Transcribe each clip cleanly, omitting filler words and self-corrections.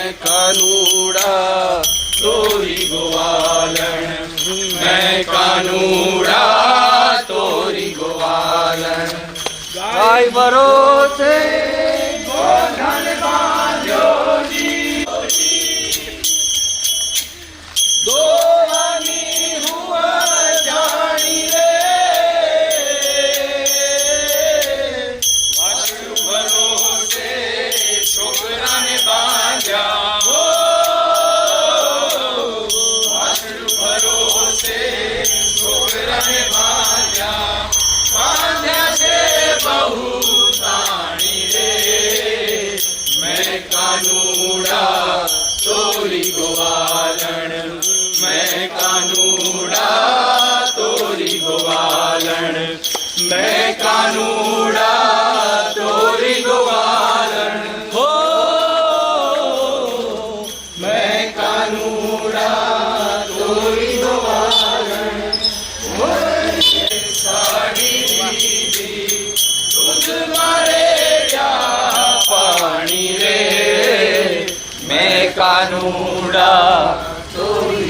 मैं कानूड़ा तोरी गोवालन, मैं कानूड़ा तोरी गोवालन। गाय भरोसे गोधन बांधो जी, दोवानी हुआ जानी रे, वासु भरोसे छोकरा ने बांधा हो, वासु भरोसे छोकरा ने बांधा, बांधा से बहु ताणी रे, मैं कानूड़ा तोरी गोवालन, मैं कानूड़ा तोरी गोवालन, मैं कानूड़ा तोरी गोवालन हो, मैं कानूड़ा तोरी गोवालन। साड़ी दीदी दूध मारे जा पानी रे, मैं कानूड़ा तोरी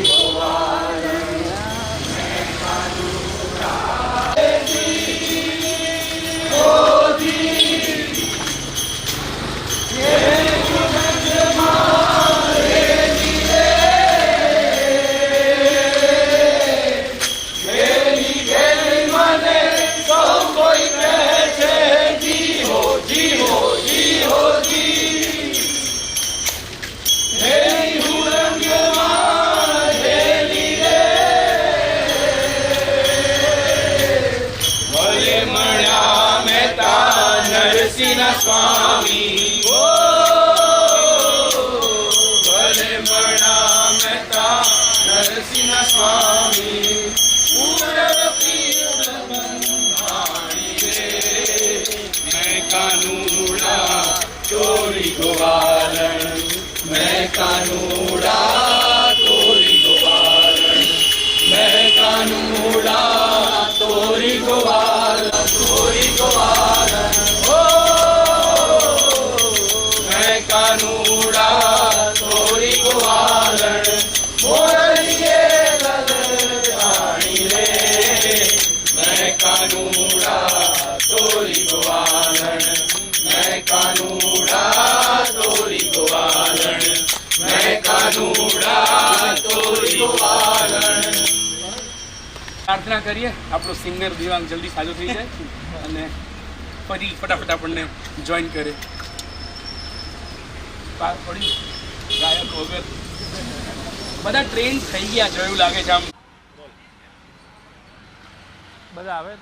स्वामी ओ भले मणा मेहता नरसिंह स्वामी, पूरब पीर बंधाणी रे, मैं कानूड़ा तोरी गोवालन, मैं कानूड़ा तोरी गोवालन, मैं कानूड़ा तोरी गोवालन, तोरी गोवालन कानूड़ा तोरी गोवालन, मोरलिए ललचाणी रे, मैं कानूड़ा तोरी गोवालन, मैं कानूड़ा तोरी गोवालन, मैं कानूड़ा तोरी गोवालन। प्रार्थना करिए આપણો સિંગર દિવાંગ જલ્દી સાજો થઈ જાય અને ફરી ફટાફટ આપણને જોઈન કરે। પાર પડી ગાયક વગર બધા ટ્રેન થઈ ગયા છે એવું લાગે છે, આમ બધા આવે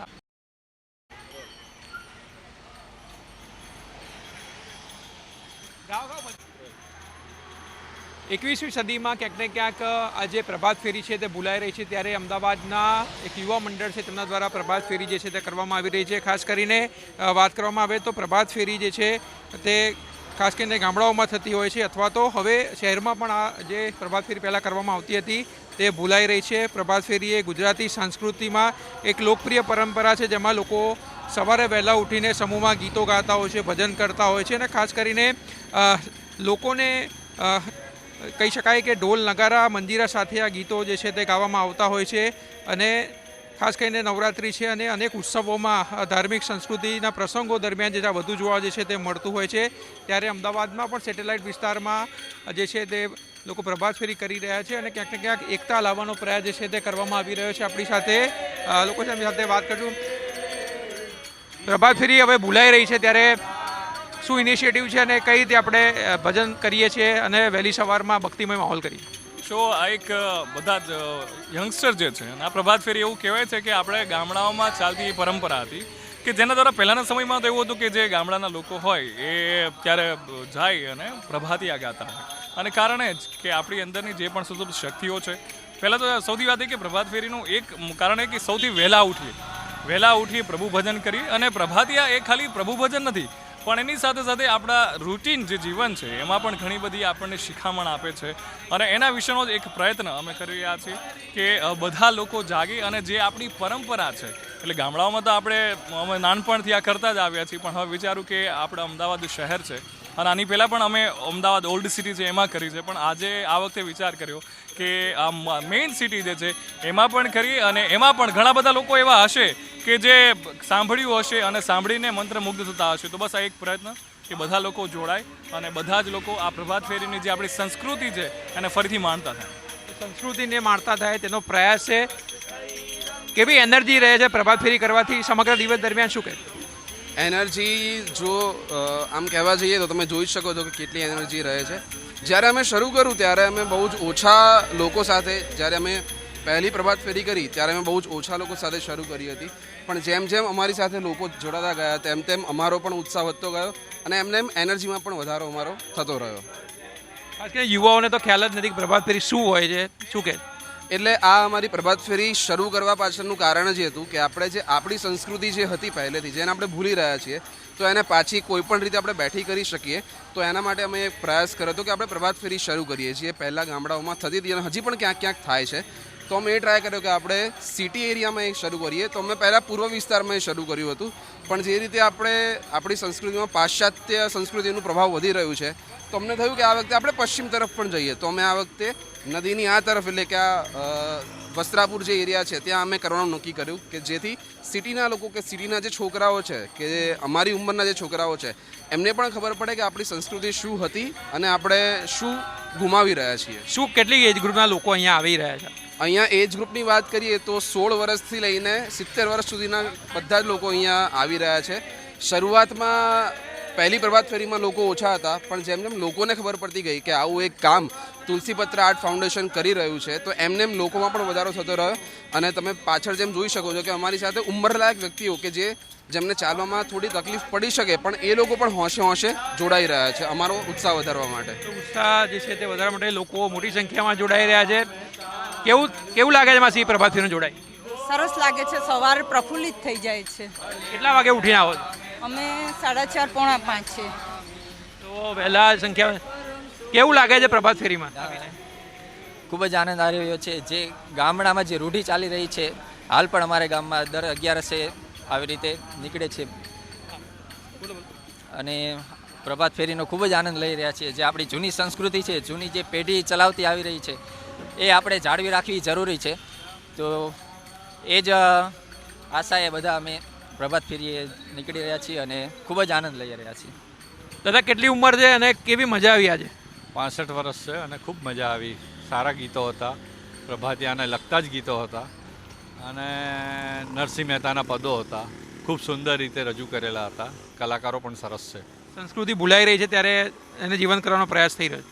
21મી સદીમાં ક્યાંક ને ક્યાંક આજે પ્રભાત ફેરી છે તે ભૂલાઈ રહી છે, ત્યારે અમદાવાદના એક યુવા મંડળ છે તેમના દ્વારા પ્રભાત ફેરી જે છે તે કરવામાં આવી રહી છે। ખાસ કરીને વાત કરવામાં આવે તો પ્રભાત ફેરી જે છે તે ખાસ કરીને ગામડાઓમાં થતી હોય છે, અથવા તો હવે શહેરમાં પણ આ જે પ્રભાત ફેરી પહેલાં કરવામાં આવતી હતી તે ભૂલાઈ રહી છે। પ્રભાત ફેરી એ ગુજરાતી સંસ્કૃતિમાં એક લોકપ્રિય પરંપરા છે, જેમાં લોકો સવારે વહેલા ઉઠીને સમૂહમાં ગીતો ગાતા હોય છે, ભજન કરતા હોય છે, અને ખાસ કરીને લોકોને કહી શકાય કે ઢોલ નગારા મંજીરા સાથે આ ગીતો જે છે તે ગાવામાં આવતા હોય છે। અને ખાસ કરીને નવરાત્રિ છે અને અનેક ઉત્સવોમાં ધાર્મિક સંસ્કૃતિના પ્રસંગો દરમિયાન જે વધુ જોવા જે છે તે મળતું હોય છે, ત્યારે અમદાવાદમાં પણ સેટેલાઇટ વિસ્તારમાં જે છે તે લોકો પ્રભાત ફેરી કરી રહ્યા છે અને ક્યાંક ને ક્યાંક એકતા લાવવાનો પ્રયાસ જે છે તે કરવામાં આવી રહ્યો છે। આપણી સાથે લોકો છે, એમની સાથે વાત કરશું। પ્રભાત ફેરી હવે ભૂલાઈ રહી છે, ત્યારે શું ઇનિશિયેટિવ છે અને કઈ રીતે આપણે ભજન કરીએ છીએ અને વહેલી સવારમાં ભક્તિમય માહોલ કરીએ? શો આ એક બધા જ યંગસ્ટર જે છે અને આ પ્રભાત ફેરી એવું કહેવાય છે કે આપણે ગામડાઓમાં ચાલતી પરંપરા હતી કે જેના દ્વારા પહેલાંના સમયમાં તો એવું હતું કે જે ગામડાના લોકો હોય એ ત્યારે જાય અને પ્રભાતિયા ગાતા હોય, અને કારણે જ કે આપણી અંદરની જે પણ સુપ્ત શક્તિઓ છે, પહેલાં તો સૌથી વાત એ કે પ્રભાત ફેરીનું એક કારણ એ કે સૌથી વહેલા ઉઠીએ પ્રભુ ભજન કરી, અને પ્રભાતિયા એ ખાલી પ્રભુ ભજન નથી પણ એની સાથે સાથે આપણા રૂટીન જે જીવન છે એમાં પણ ઘણી બધી આપણને શિખામણ આપે છે, અને એના વિશેનો જ એક પ્રયત્ન અમે કરી રહ્યા છીએ કે બધા લોકો જાગે અને જે આપણી પરંપરા છે એટલે ગામડાઓમાં તો અમે નાનપણથી આ કરતા જ આવ્યા છીએ, પણ હવે વિચારું કે આપણે અમદાવાદ શહેર છે અને આની પહેલાં પણ અમે અમદાવાદ ઓલ્ડ સિટી છે એમાં કરી છે, પણ આજે આ વખતે વિચાર કર્યો કે આ મેઇન સિટી જે છે એમાં પણ કરીએ, અને એમાં પણ ઘણા બધા લોકો એવા હશે કે જે સાંભળ્યું હશે અને સાંભળીને મંત્રમુગ્ધ થતા હશે. તો બસ આ એક પ્રયત્ન કે બધા લોકો જોડાય અને બધા જ લોકો આ પ્રભાત ફેરીની જે આપણી સંસ્કૃતિ છે એને ફરીથી માણતા થાય. સંસ્કૃતિને માણતા થાય તેનો પ્રયાસ છે. કેવી એનર્જી રહે છે પ્રભાત ફેરી કરવાથી સમગ્ર દિવસ દરમિયાન? શું કહે એનર્જી જો આમ કહેવા જઈએ તો તમે જોઈ શકો છો કે કેટલી એનર્જી રહે છે. જ્યારે અમે શરૂ કર્યું ત્યારે અમે બહુ જ ઓછા લોકો સાથે, જ્યારે અમે પહેલી પ્રભાત ફેરી કરી ત્યારે અમે બહુ જ ઓછા લોકો સાથે શરૂ કરી હતી, પણ જેમ જેમ અમારી સાથે લોકો જોડાતા ગયા તેમ તેમ અમારો પણ ઉત્સાહ વધતો ગયો અને એમને એનર્જીમાં પણ વધારો અમારો થતો રહ્યો. ખાસ કરીને યુવાઓને તો ખ્યાલ જ નથી કે પ્રભાત ફેરી શું હોય છે. શું કહે? એટલે આ અમારી પ્રભાત ફેરી શરૂ કરવા પાછળનું કારણ જ હતું કે આપણે જે આપણી સંસ્કૃતિ જે હતી પહેલેથી, જેને આપણે ભૂલી રહ્યા છીએ, તો એને પાછી કોઈ પણ રીતે આપણે બેઠી કરી શકીએ. તો એના માટે અમે એક પ્રયાસ કર્યો હતો કે આપણે પ્રભાત ફેરી શરૂ કરીએ છીએ. પહેલાં ગામડાઓમાં થતી હતી અને હજી પણ ક્યાંક ક્યાંક થાય છે, તો અમે એ ટ્રાય કર્યો કે આપણે સિટી એરિયામાં એ શરૂ કરીએ. તો અમે પહેલાં પૂર્વ વિસ્તારમાં એ શરૂ કર્યું હતું, પણ જે રીતે આપણે આપણી સંસ્કૃતિમાં પાશ્ચાત્ય સંસ્કૃતિનું પ્રભાવ વધી રહ્યું છે, તો અમને થયું કે આ વખતે આપણે પશ્ચિમ તરફ પણ જઈએ. તો અમે આ વખતે નદીની આ તરફ, એટલે કે આ વસ્ત્રાપુર જે એરિયા છે ત્યાં અમે કરવાનું નક્કી કર્યું કે જેથી સિટીના લોકો કે સિટીના જે છોકરાઓ છે કે અમારી ઉંમરના જે છોકરાઓ છે એમને પણ ખબર પડે કે આપણી સંસ્કૃતિ શું હતી અને આપણે શું ગુમાવી રહ્યા છીએ. શું કેટલી એજ ગ્રુપના લોકો અહીંયા આવી રહ્યા છે? અહીંયા એજ ગ્રુપની વાત કરીએ તો 16 વર્ષથી લઈને 70 વર્ષ સુધીના બધા જ લોકો અહીંયા આવી રહ્યા છે. શરૂઆતમાં પહેલી પ્રભાત ફેરીમાં લોકો ઓછા હતા, પણ જેમ જેમ લોકોને ખબર પડતી ગઈ કે આવું એક કામ તુલસીપત્ર આર્ટ ફાઉન્ડેશન કરી રહ્યું છે, તો એમને એમ લોકોમાં પણ વધારો થતો રહ્યો. અને તમે પાછળ જેમ જોઈ શકો છો કે અમારી સાથે ઉંમરલાયક વ્યક્તિઓ કે જેમને ચાલવામાં થોડી તકલીફ પડી શકે, પણ એ લોકો પણ હોંશે હોંશે જોડાઈ રહ્યા છે અમારો ઉત્સાહ વધારવા માટે. ઉત્સાહ જે છે તે વધારવા માટે લોકો મોટી સંખ્યામાં જોડાઈ રહ્યા છે. કેવું લાગે છે માસી પ્રભાત ફેરીને જોડાઈ? સરસ લાગે છે. સવારે પ્રફુલ્લિત થઈ જાય છે. કેટલા વાગે ઉઠીને આવો છો? અમે 4:30 પોણા 5 છે. તો વહેલા સંખ્યા. કેવું લાગે છે પ્રભાત ફેરીમાં? ખૂબ જ આનંદ આવી રહ્યો છે. જે ગામડામાં જે રૂઢી ચાલી રહી છે, હાલ પણ અમારે ગામમાં દર 11 આવી રીતે નીકળે છે અને પ્રભાત ફેરીનો ખૂબ જ આનંદ લઈ રહ્યા છીએ. જે આપણી જૂની સંસ્કૃતિ છે, જૂની જે પેઢી ચલાવતી આવી રહી છે, એ આપણે જાળવી રાખવી જરૂરી છે. તો એ જ આશાએ બધા અમે પ્રભાત ફેરીએ નીકળી રહ્યા છીએ અને ખૂબ જ આનંદ લઈ રહ્યા છીએ. દાદા કેટલી ઉંમર છે અને કેવી મજા આવી આજે? 65 વર્ષ છે અને ખૂબ મજા આવી. સારા ગીતો હતા, પ્રભાતિયાને લગતા જ ગીતો હતા અને નરસિંહ મહેતાના પદો હતા. ખૂબ સુંદર રીતે રજૂ કરેલા હતા. કલાકારો પણ સરસ છે. સંસ્કૃતિ ભૂલાઈ રહી છે ત્યારે એને જીવંત કરવાનો પ્રયાસ થઈ રહ્યો છે.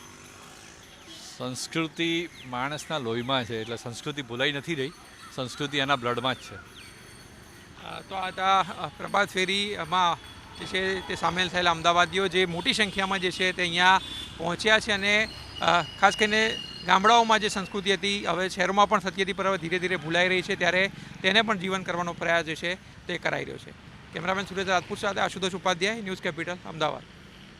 સંસ્કૃતિ માણસના લોહીમાં છે, એટલે સંસ્કૃતિ ભૂલાઈ નથી રહી. સંસ્કૃતિ એના બ્લડમાં જ છે. તો આ પ્રભાત ફેરીમાં જે છે તે સામેલ થયેલા અમદાવાદીઓ જે મોટી સંખ્યામાં જે છે તે અહીંયા પહોંચ્યા છે અને ખાસ કરીને ગામડાઓમાં જે સંસ્કૃતિ હતી હવે શહેરોમાં પણ થતી હતી, પણ હવે ધીરે ધીરે ભૂલાઈ રહી છે, ત્યારે તેને પણ જીવન કરવાનો પ્રયાસ જે છે તે કરાઈ રહ્યો છે. કેમેરામેન સુરેશ રાજપૂત સાથે આશુતોષ ઉપાધ્યાય, ન્યૂઝ કેપિટલ, અમદાવાદ.